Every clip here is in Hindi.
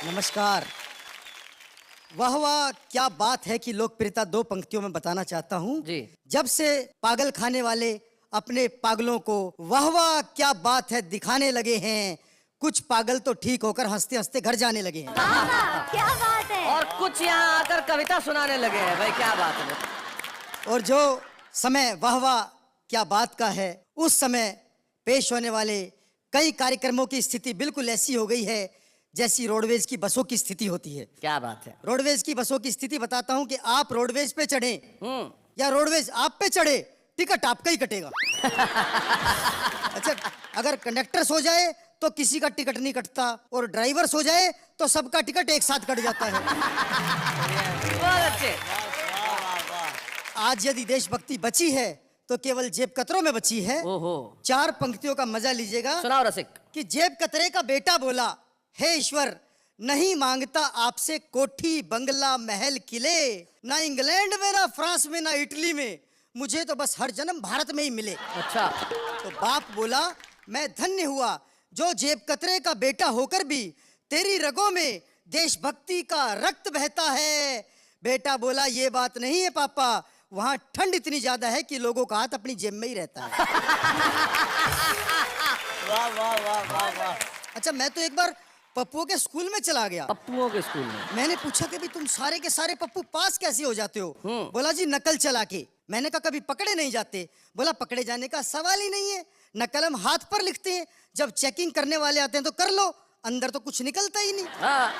नमस्कार। वाह वाह, क्या बात है कि लोकप्रियता दो पंक्तियों में बताना चाहता हूँ जी। जब से पागल खाने वाले अपने पागलों को वाह वाह क्या बात है दिखाने लगे हैं, कुछ पागल तो ठीक होकर हंसते हंसते घर जाने लगे हैं। क्या बात है। और कुछ यहाँ आकर कविता सुनाने लगे हैं। भाई क्या बात है। और जो समय वाह वाह क्या बात का है, उस समय पेश होने वाले कई कार्यक्रमों की स्थिति बिल्कुल ऐसी हो गई है जैसी रोडवेज की बसों की स्थिति होती है। क्या बात है। रोडवेज की बसों की स्थिति बताता हूँ कि आप रोडवेज पे चढ़े या रोडवेज आप पे चढ़े, टिकट आपका ही कटेगा। अच्छा, अगर कंडक्टर सो जाए तो किसी का टिकट नहीं कटता, और ड्राइवर सो जाए तो सबका टिकट एक साथ कट जाता है। बहुत अच्छे। आज यदि देशभक्ति बची है तो केवल जेब कतरों में बची है। ओहो। 4 पंक्तियों का मजा लीजिएगा। सुनाओ रसिक। कि जेब कतरे का बेटा बोला, हे ईश्वर, नहीं मांगता आपसे कोठी बंगला महल किले, ना इंग्लैंड में ना फ्रांस में ना इटली में, मुझे तो बस हर जन्म भारत में ही मिले। अच्छा। तो बाप बोला, मैं धन्य हुआ जो जेब कतरे का बेटा होकर भी तेरी रगों में देशभक्ति का रक्त बहता है। बेटा बोला, ये बात नहीं है पापा, वहां ठंड इतनी ज्यादा है कि लोगों का हाथ अपनी जेब में ही रहता है। वाह वाह वाह वाह वाह। अच्छा, मैं तो एक बार पप्पुओं के स्कूल में चला गया। पप्पुओं के स्कूल में? मैंने पूछा कि भी तुम सारे के सारे पप्पू पास कैसे हो जाते हो? बोला जी नकल चला के। मैंने कहा कभी पकड़े नहीं जाते? बोला पकड़े जाने का सवाल ही नहीं है, नकल हम हाथ पर लिखते हैं, जब चेकिंग करने वाले आते हैं तो कर लो, अंदर तो कुछ निकलता ही नहीं। हाँ।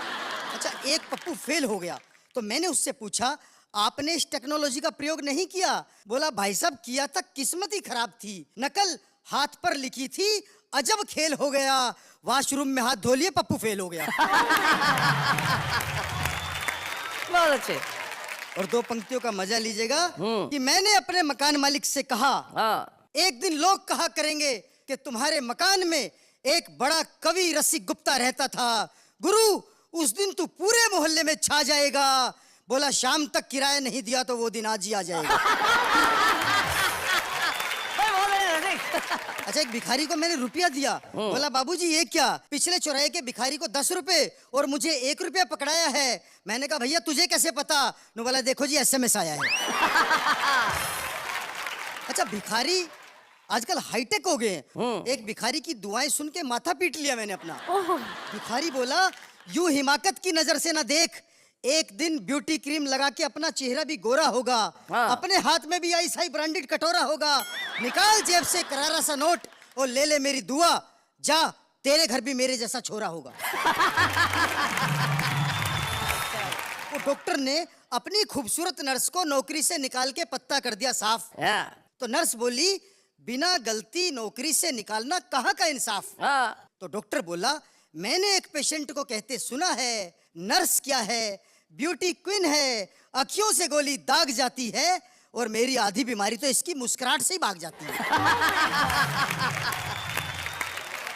अच्छा, एक पप्पू फेल हो गया तो मैंने उससे पूछा, आपने इस टेक्नोलॉजी का प्रयोग नहीं किया? बोला भाई साहब किया था, किस्मत ही खराब थी, नकल हाथ पर लिखी थी, अजब खेल हो गया, वॉशरूम में हाथ धो लिए, पप्पू फेल हो गया। बहुत अच्छे। और 2 पंक्तियों का मजा लीजिएगा कि मैंने अपने मकान मालिक से कहा, हाँ। एक दिन लोग कहा करेंगे कि तुम्हारे मकान में एक बड़ा कवि रसिक गुप्ता रहता था, गुरु उस दिन तू पूरे मोहल्ले में छा जाएगा। बोला शाम तक किराया नहीं दिया तो वो दिन आज ही आ जाएगा। अच्छा, एक भिखारी को मैंने रुपया दिया, बोला बाबूजी ये क्या? पिछले चौराहे के भिखारी को 10 रुपए और मुझे 1 रुपया पकड़ाया है। मैंने कहा भैया तुझे कैसे पता? नो बोला देखो जी SMS आया है। अच्छा, भिखारी आजकल हाईटेक हो गए हैं। एक भिखारी की दुआएं सुन के माथा पीट लिया मैंने अपना। भिखारी बोला, यूं हिमाकत की नजर से ना देख, एक दिन ब्यूटी क्रीम लगा के अपना चेहरा भी गोरा होगा। हाँ। अपने हाथ में भी आईसाई ब्रांडेड कटोरा होगा, निकाल जेब से करारा सा नोट और ले ले मेरी दुआ, जा तेरे घर भी मेरे जैसा छोरा होगा। वो डॉक्टर ने अपनी खूबसूरत नर्स को नौकरी से निकाल के पत्ता कर दिया साफ। तो नर्स बोली, बिना गलती नौकरी से निकालना कहाँ का इंसाफ? हाँ। तो डॉक्टर बोला, मैंने एक पेशेंट को कहते सुना है, नर्स क्या है, ब्यूटी क्वीन है, अखियों से गोली दाग जाती है, और मेरी आधी बीमारी तो इसकी मुस्कुराहट से ही भाग जाती है।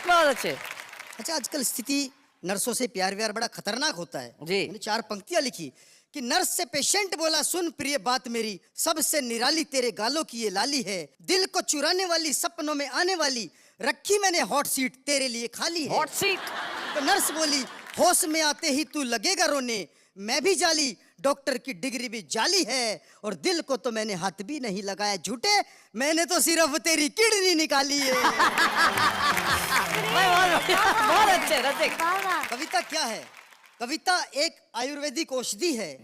बहुत अच्छे। अच्छा, आजकल स्थिति नर्सों से प्यार व्यार बड़ा खतरनाक होता है जी। मैंने 4 पंक्तियां लिखी कि नर्स से पेशेंट बोला, सुन प्रिय बात मेरी, सबसे निराली तेरे गालों की ये लाली है, दिल को चुराने वाली, सपनों में आने वाली, रखी मैंने हॉट सीट तेरे लिए खाली है। Hot seat? तो नर्स बोली, होश में आते ही तू लगेगा रोने, मैं भी जाली, डॉक्टर की डिग्री भी जाली है, और दिल को तो मैंने हाथ भी नहीं लगाया झूठे, मैंने तो सिर्फ तेरी किडनी निकाली है। बहुत अच्छे रसिक। कविता क्या है? कविता एक आयुर्वेदिक औषधि है,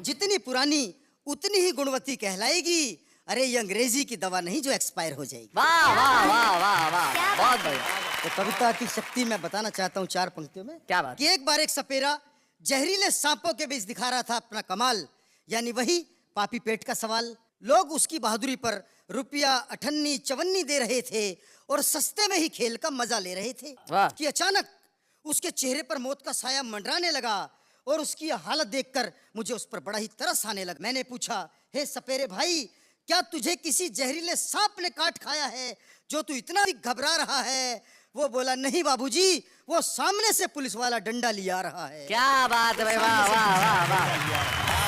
जितनी पुरानी उतनी ही गुणवती कहलाएगी। अरे ये अंग्रेजी की दवा नहीं जो एक्सपायर हो जाएगी। वाह वाह वाह वाह वाह, बहुत बढ़िया। तो कविता की शक्ति मैं बताना चाहता हूँ 4 पंक्तियों में। क्या बात? कि एक बार एक सपेरा जहरीले सांपों के बीच दिखा रहा था अपना कमाल, यानी वही पापी पेट का सवाल। लोग उसकी बहादुरी पर रुपया 58 दे रहे थे और सस्ते में ही खेल का मजा ले रहे थे। वाह। कि अचानक उसके चेहरे पर मौत का साया मंडराने लगा, और उसकी हालत देखकर मुझे उस पर बड़ा ही तरस आने लगा। मैंने पूछा, हे सपेरे भाई, क्या तुझे किसी जहरीले सांप ने काट खाया है जो तू इतना भी घबरा रहा है? वो बोला, नहीं बाबूजी, वो सामने से पुलिस वाला डंडा लिया रहा है। क्या बात है भाई, वाह वाह वाह वाह।